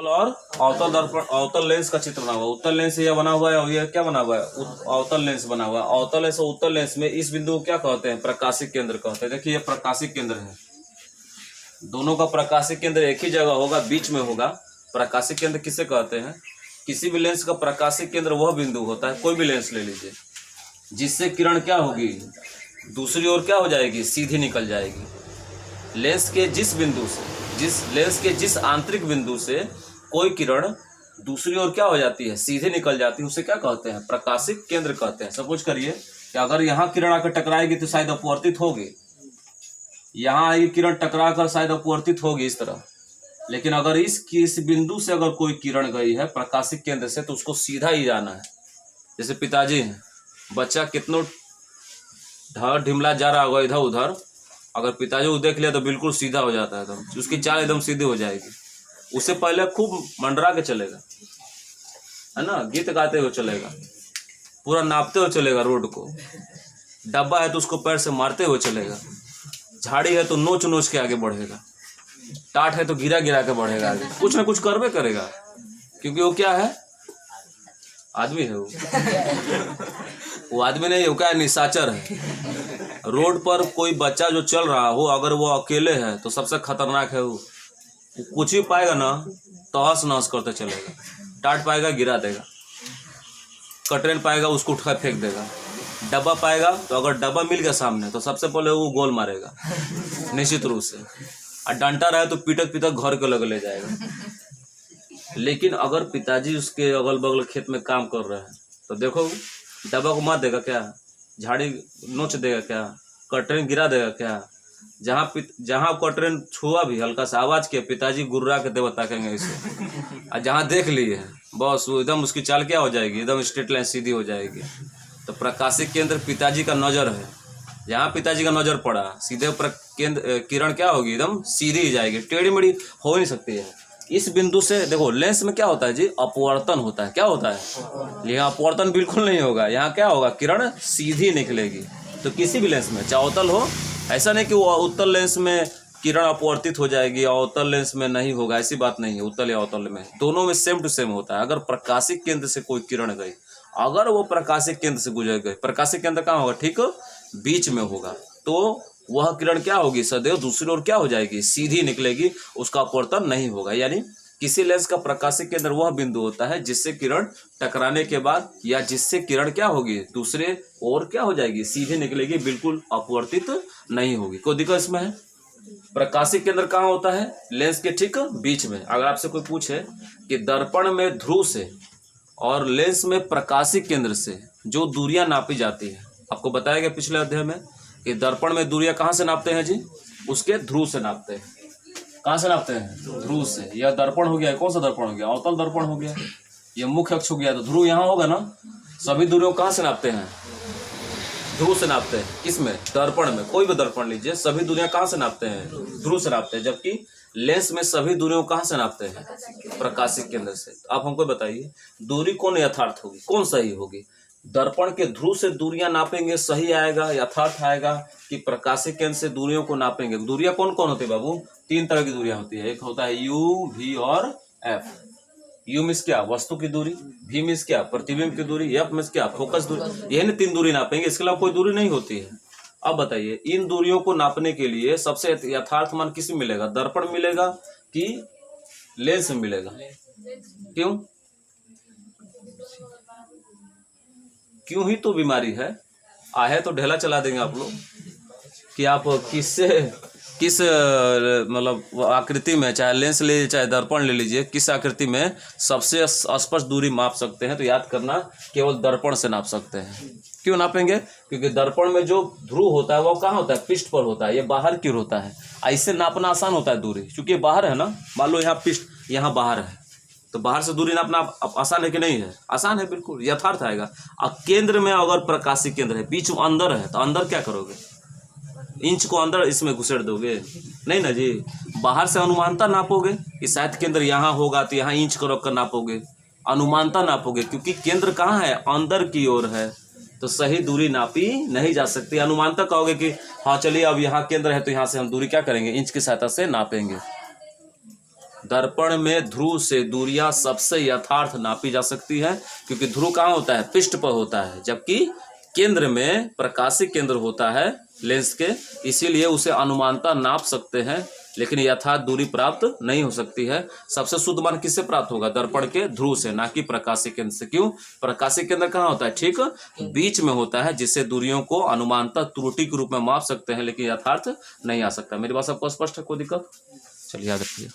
और अवतल दर्पण, अवतल लेंस का चित्र बना हुआ है। उत्तल लेंस ये बना हुआ है और ये क्या बना हुआ है, अवतल लेंस बना हुआ है। अवतल लेंस और उत्तल लेंस में इस बिंदु को क्या कहते हैं, प्रकाशिक केंद्र कहते हैं। देखिए ये प्रकाशिक केंद्र है, दोनों का प्रकाशिक केंद्र एक ही जगह होगा, बीच में होगा। प्रकाशिक केंद्र किसे कहते हैं? किसी भी लेंस का प्रकाशिक केंद्र वह बिंदु होता है, कोई भी लेंस ले लीजिए, जिससे किरण क्या होगी, दूसरी ओर क्या हो जाएगी, सीधी निकल जाएगी। लेंस के जिस बिंदु से, लेंस के जिस आंतरिक बिंदु से कोई किरण दूसरी ओर क्या हो जाती है, सीधे निकल जाती है, उसे क्या कहते हैं, प्रकाशिक केंद्र कहते हैं। सपोज करिए कि अगर यहाँ किरण आकर टकराएगी तो शायद अपवर्तित होगी, यहाँ आएगी किरण टकरा कर शायद अपवर्तित होगी इस तरह। लेकिन अगर इस बिंदु से अगर कोई किरण गई है प्रकाशिक केंद्र से तो उसको सीधा ही जाना है। जैसे पिताजी हैं, बच्चा कितनों ढर ढिमला जा रहा होगा इधर उधर, अगर पिताजी को देख लिया तो बिल्कुल सीधा हो जाता है, एकदम उसकी चाल एकदम सीधी हो जाएगी। उससे पहले खूब मंडरा के चलेगा, है ना, गीत गाते हुए चलेगा, पूरा नापते हुए चलेगा रोड को। डब्बा है तो उसको पैर से मारते हुए चलेगा, झाड़ी है तो नोच नोच के आगे बढ़ेगा, टाट है तो गिरा गिरा के बढ़ेगा आगे, कुछ ना कुछ करवे करेगा, क्योंकि वो क्या है, आदमी है वो आदमी नहीं, वो क्या है, निशाचर है। रोड पर कोई बच्चा जो चल रहा हो अगर वो अकेले है तो सबसे खतरनाक है वो कुछ ही पाएगा ना तहस नहस करते चलेगा, टाट पाएगा गिरा देगा, कटरेन पाएगा उसको उठा फेंक देगा, डब्बा पाएगा तो अगर डब्बा मिल गया सामने तो सबसे पहले वो गोल मारेगा निश्चित रूप से, और डंडा रहे तो पीटक पीटक घर के लगे ले जाएगा। लेकिन अगर पिताजी उसके अगल बगल खेत में काम कर रहे हैं तो देखो डब्बा को मार देगा क्या, झाड़ी नोच देगा क्या, कटरेन गिरा देगा क्या, जहाँ कटरेन छुआ भी हल्का सा आवाज किया पिताजी गुर्रा के देवता ताकेंगे इसे, और जहाँ देख लिए है बस वो एकदम उसकी चाल क्या हो जाएगी, एकदम स्ट्रेट लाइन सीधी हो जाएगी। तो प्रकाशिक केंद्र पिताजी का नजर है, जहाँ पिताजी का नजर पड़ा सीधे केंद्र किरण क्या होगी, एकदम सीधी ही जाएगी, टेढ़ी मेढ़ी हो नहीं सकती है। इस बिंदु से देखो लेंस में क्या होता है जी, अपवर्तन होता है। क्या होता है, यहाँ अपवर्तन बिल्कुल नहीं होगा, यहाँ क्या होगा, किरण सीधी निकलेगी। तो किसी भी लेंस में चाहे अवतल हो, ऐसा नहीं कि वो उत्तल लेंस में किरण अपवर्तित हो जाएगी और अवतल लेंस में नहीं होगा, ऐसी बात नहीं है। उत्तल या अवतल में दोनों में सेम टू सेम होता है। अगर प्रकाशिक केंद्र से कोई किरण गई, अगर वो प्रकाशिक केंद्र से गुजर गई, प्रकाशिक केंद्र कहाँ होगा, ठीक बीच में होगा, तो वह किरण क्या होगी, सदैव दूसरी ओर क्या हो जाएगी, सीधी निकलेगी, उसका अपवर्तन नहीं होगा। यानी किसी लेंस का प्रकाशिक केंद्र वह बिंदु होता है जिससे किरण टकराने के बाद या जिससे किरण क्या होगी, दूसरे ओर क्या हो जाएगी, सीधे निकलेगी, बिल्कुल अपवर्तित नहीं होगी। कोई दिक्कत इसमें है? प्रकाशिक केंद्र कहाँ होता है, लेंस के ठीक बीच में। अगर आपसे कोई पूछे कि दर्पण में ध्रुव से और लेंस में प्रकाशिक केंद्र से जो दूरियां नापी जाती है, आपको बताया गया पिछले अध्याय में कि दर्पण में दूरियां कहाँ से नापते हैं जी, उसके ध्रुव से नापते हैं। कहाँ से नापते हैं, ध्रुव से। यह दर्पण हो गया, कौन सा दर्पण हो गया, अवतल दर्पण हो गया, यह मुख्य अक्ष हो गया, तो ध्रुव यहाँ होगा ना। सभी दूरियों कहाँ से नापते हैं, ध्रुव से नापते हैं। किसमें, दर्पण में, कोई भी दर्पण लीजिए, सभी दूरियां कहाँ से नापते हैं, ध्रुव से नापते हैं। जबकि लेंस में सभी दूरियों कहाँ से नापते हैं, प्रकाशिक केंद्र से। आप हमको बताइए दूरी कौन यथार्थ होगी, कौन सही होगी, दर्पण के ध्रुव से दूरियां नापेंगे सही आएगा, यथार्थ आएगा, कि प्रकाशिक केंद्र से दूरियों को नापेंगे। दूरियां कौन कौन होती है बाबू, तीन तरह की दूरियां होती है। एक होता है यू, वी और एफ। यू मीन्स क्या, वस्तु की दूरी, वी मीन्स क्या, प्रतिबिंब की दूरी, एफ मीन्स क्या, फोकस दूरी। यही तीन दूरी नापेंगे, इसके अलावा कोई दूरी नहीं होती है। अब बताइए इन दूरियों को नापने के लिए सबसे यथार्थ मान किस में मिलेगा, दर्पण मिलेगा कि लेंस में मिलेगा? क्यों, क्यों ही तो बीमारी है, आहे तो ढेला चला देंगे आप लोग कि आप किस मतलब आकृति में, चाहे लेंस ले लीजिए चाहे दर्पण ले लीजिए, किस आकृति में सबसे स्पष्ट दूरी माप सकते हैं, तो याद करना केवल दर्पण से नाप सकते हैं। क्यों नापेंगे, क्योंकि दर्पण में जो ध्रुव होता है वो कहाँ होता है, पृष्ठ पर होता है, ये बाहर की ओर होता है। ऐसे नापना आसान होता है दूरी, क्योंकि बाहर है ना, मान लो यहाँ पृष्ठ, यहाँ बाहर है, तो बाहर से दूरी नापना आसान है कि नहीं है, आसान है, बिल्कुल यथार्थ आएगा। और केंद्र में अगर प्रकाशिक केंद्र है, बीच में अंदर है, तो अंदर क्या करोगे, इंच को अंदर इसमें घुसेड़ दोगे, नहीं ना जी। बाहर से अनुमानता नापोगे कि शायद केंद्र यहाँ होगा, तो यहाँ इंच को रखकर नापोगे, अनुमानता नापोगे, क्योंकि केंद्र कहाँ है, अंदर की ओर है, तो सही दूरी नापी नहीं जा सकती। अनुमानता कहोगे कि हाँ चलिए अब यहाँ केंद्र है तो यहाँ से हम दूरी क्या करेंगे, इंच की सहायता से नापेंगे। दर्पण में ध्रुव से दूरियां सबसे यथार्थ नापी जा सकती है, क्योंकि ध्रुव कहाँ होता है, पृष्ठ पर होता है, जबकि केंद्र में प्रकाशिक केंद्र होता है लेंस के, इसीलिए उसे अनुमानतः नाप सकते हैं, लेकिन यथार्थ दूरी प्राप्त नहीं हो सकती है। सबसे शुद्ध मान किससे प्राप्त होगा, दर्पण के ध्रुव से, ना कि प्रकाशिक केंद्र से। क्यों, प्रकाशिक केंद्र कहाँ होता है, ठीक बीच में होता है, जिससे दूरियों को अनुमानतः त्रुटि के रूप में माप सकते हैं, लेकिन यथार्थ नहीं आ सकता। मेरी बात सबको स्पष्ट है, कोई दिक्कत? चलिए याद रखिए।